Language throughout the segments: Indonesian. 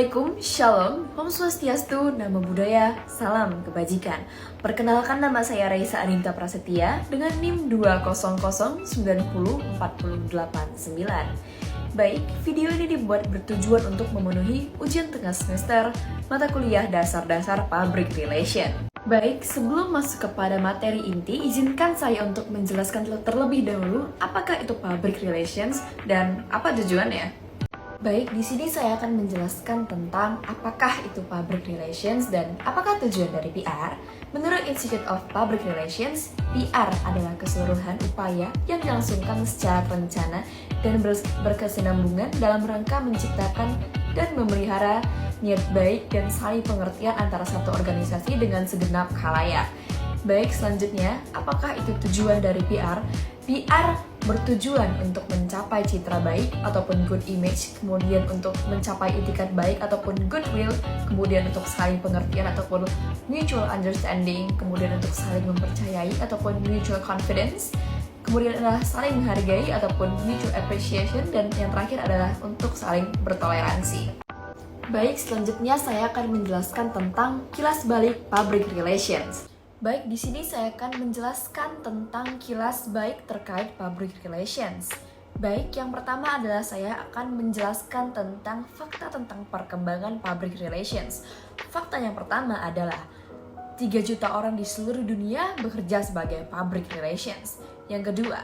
Assalamualaikum, Shalom, Om Swastiastu, Namo Buddhaya, Salam Kebajikan. Perkenalkan, nama saya Raisa Aninta Prasetya dengan NIM 200900489. Baik, video ini dibuat bertujuan untuk memenuhi ujian tengah semester mata kuliah dasar-dasar Public Relation. Baik, sebelum masuk kepada materi inti, izinkan saya untuk menjelaskan terlebih dahulu apakah itu Public Relations dan apa tujuannya. Baik, di sini saya akan menjelaskan tentang apakah itu Public Relations dan apakah tujuan dari PR. Menurut Institute of Public Relations, PR adalah keseluruhan upaya yang dilangsungkan secara terencana dan berkesinambungan dalam rangka menciptakan dan memelihara niat baik dan saling pengertian antara satu organisasi dengan segenap khalayak. Baik, selanjutnya, apakah itu tujuan dari PR? PR bertujuan untuk mencapai citra baik ataupun good image, kemudian untuk mencapai etikat baik ataupun goodwill, kemudian untuk saling pengertian ataupun mutual understanding, kemudian untuk saling mempercayai ataupun mutual confidence, kemudian adalah saling menghargai ataupun mutual appreciation, dan yang terakhir adalah untuk saling bertoleransi. Baik, selanjutnya saya akan menjelaskan tentang kilas balik Public Relations. Baik, di sini saya akan menjelaskan tentang kilas baik terkait Public Relations. Baik, yang pertama adalah saya akan menjelaskan tentang fakta tentang perkembangan Public Relations. Fakta yang pertama adalah 3 juta orang di seluruh dunia bekerja sebagai Public Relations. Yang kedua,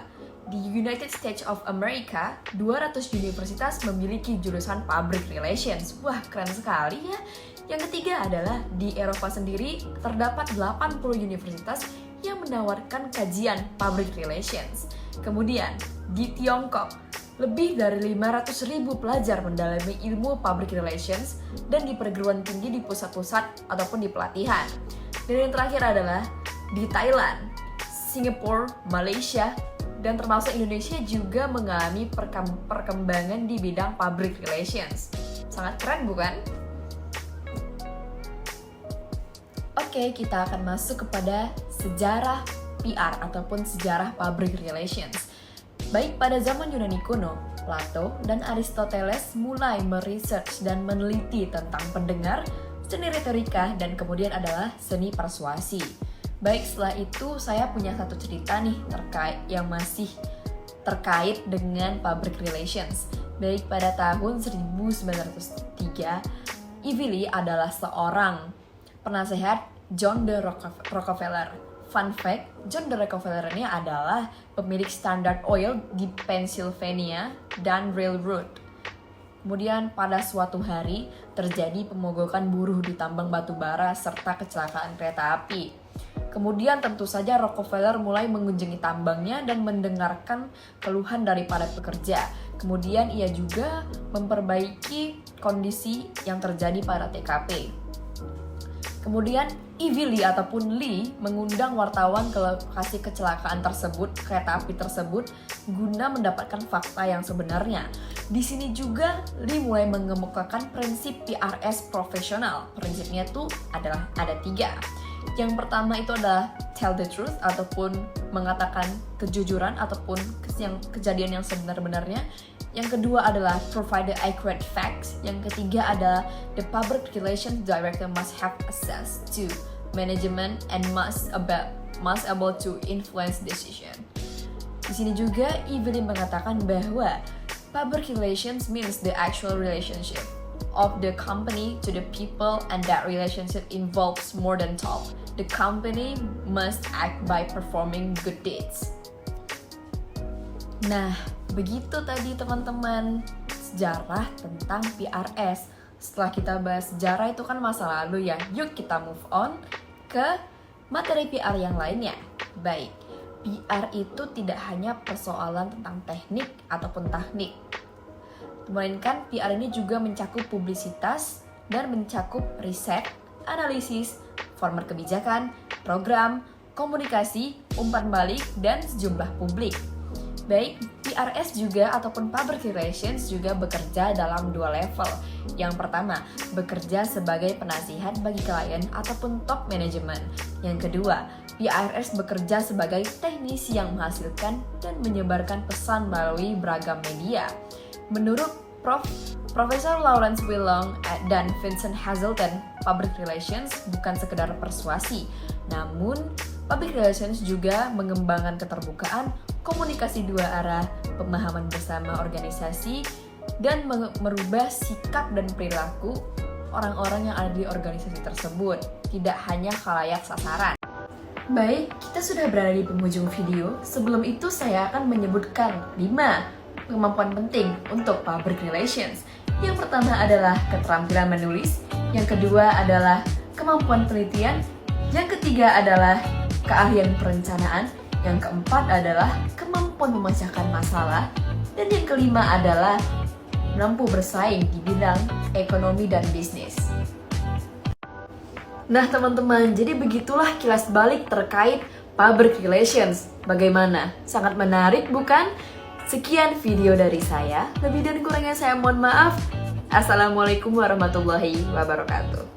di United States of America, 200 universitas memiliki jurusan Public Relations. Wah, keren sekali ya. Yang ketiga adalah di Eropa sendiri terdapat 80 universitas yang menawarkan kajian Public Relations. Kemudian di Tiongkok, lebih dari 500.000 pelajar mendalami ilmu Public Relations dan di perguruan tinggi di pusat-pusat ataupun di pelatihan. Dan yang terakhir adalah di Thailand, Singapura, Malaysia, dan termasuk Indonesia juga mengalami perkembangan di bidang Public Relations. Sangat keren, bukan? Oke, kita akan masuk kepada sejarah PR ataupun sejarah Public Relations. Baik, pada zaman Yunani kuno, Plato dan Aristoteles mulai meresearch dan meneliti tentang pendengar, seni retorika, dan kemudian adalah seni persuasi. Baik, setelah itu saya punya satu cerita nih yang masih terkait dengan Public Relations. Baik, pada tahun 1903, Ivy Lee adalah seorang penasehat John D. Rockefeller. Fun fact, John D. Rockefeller ini adalah pemilik Standard Oil di Pennsylvania dan Railroad. Kemudian pada suatu hari terjadi pemogokan buruh di tambang batu bara serta kecelakaan kereta api. Kemudian tentu saja Rockefeller mulai mengunjungi tambangnya dan mendengarkan keluhan daripada pekerja. Kemudian ia juga memperbaiki kondisi yang terjadi pada TKP. Kemudian Ivy Lee ataupun Lee mengundang wartawan ke lokasi kecelakaan tersebut, kereta api tersebut, guna mendapatkan fakta yang sebenarnya. Di sini juga Lee mulai mengemukakan prinsip PRS profesional. Prinsipnya itu adalah ada 3. Yang pertama itu adalah tell the truth ataupun mengatakan kejujuran ataupun kejadian yang sebenar-benarnya. Yang kedua adalah provide the accurate facts. Yang ketiga adalah the public relations director must have access to management and must able to influence decision. Di sini juga Evelyn mengatakan bahwa public relations means the actual relationship of the company to the people, and that relationship involves more than talk. The company must act by performing good deeds. Nah, begitu tadi teman-teman sejarah tentang PRS. Setelah kita bahas sejarah itu kan masa lalu ya. Yuk kita move on ke materi PR yang lainnya. Baik, PR itu tidak hanya persoalan tentang teknik ataupun teknik. Melainkan PR ini juga mencakup publisitas dan mencakup riset, analisis, format kebijakan, program, komunikasi, umpan balik, dan sejumlah publik. Baik, PRS juga ataupun Public Relations juga bekerja dalam 2 level. Yang pertama, bekerja sebagai penasihat bagi klien ataupun top management. Yang kedua, PRS bekerja sebagai teknisi yang menghasilkan dan menyebarkan pesan melalui beragam media. Menurut Prof. Profesor Lawrence Willong dan Vincent Hazelton, Public Relations bukan sekedar persuasi, namun Public Relations juga mengembangkan keterbukaan, komunikasi dua arah, pemahaman bersama organisasi, dan merubah sikap dan perilaku orang-orang yang ada di organisasi tersebut, tidak hanya khalayak sasaran. Baik, kita sudah berada di penghujung video. Sebelum itu saya akan menyebutkan 5 kemampuan penting untuk Public Relations. Yang pertama adalah keterampilan menulis, yang kedua adalah kemampuan penelitian, yang ketiga adalah keahlian perencanaan, yang keempat adalah kemampuan memecahkan masalah, dan yang kelima adalah mampu bersaing di bidang ekonomi dan bisnis. Nah teman-teman, jadi begitulah kilas balik terkait Public Relations. Bagaimana? Sangat menarik bukan? Sekian video dari saya, lebih dan kurangnya saya mohon maaf. Assalamualaikum warahmatullahi wabarakatuh.